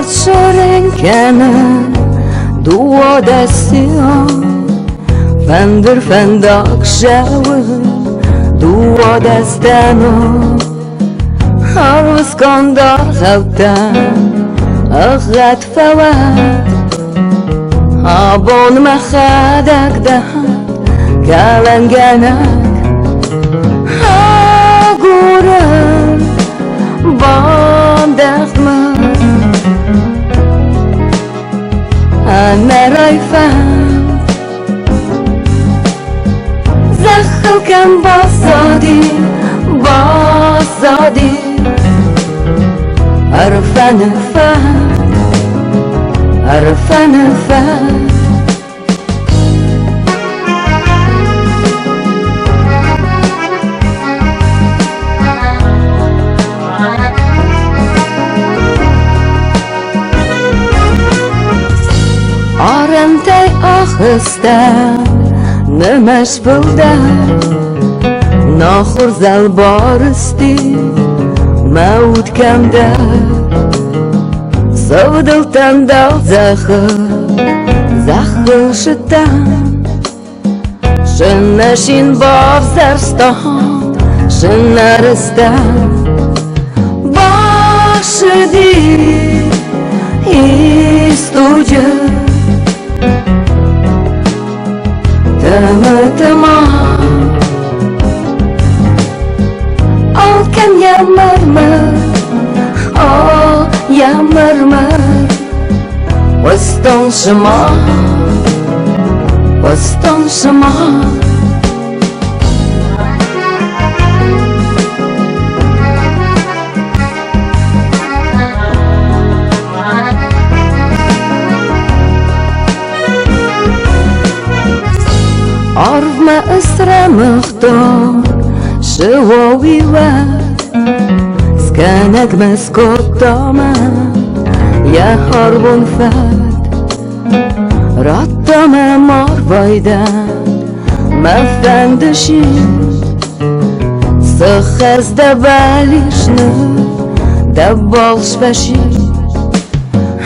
شرنکنه دو دستیان فندر فندق شوه دو دستانو هرس کندار خوتن اغت فوت هابون مخدک دهن کلنگنک هاگورم باندخت من أنا رايفان زخل كان باصادي عرفان فان Arantay axıstan Nömeş bulda Naxur zalbaristi Mevut kemde Savdıltan da Zaxı şıtan Şınneşin bav zerstan Şınneristan Başı değil İstucu Tamam Al kan ya marmar Oh ya marmar Waston shama عرف ما أسرى مختار شواوي واد سكانك مسكوت طمان يا حرب فات رطة ما مار بايدان ما فندشي سخز دباليشنو دبالش بشي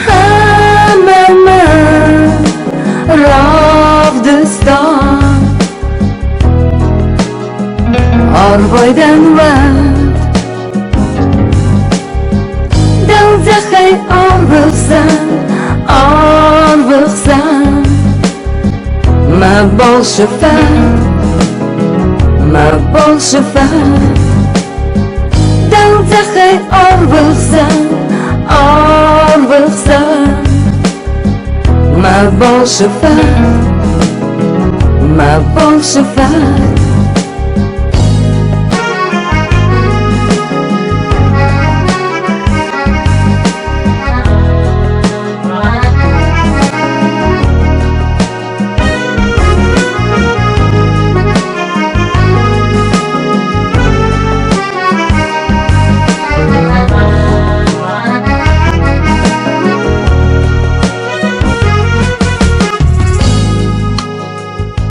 همه رافدستان Arvaydan vəd Dəlcəxəy arvıqsan Mə bol şüfət Dəlcəxəy arvıqsan Mə bol şüfət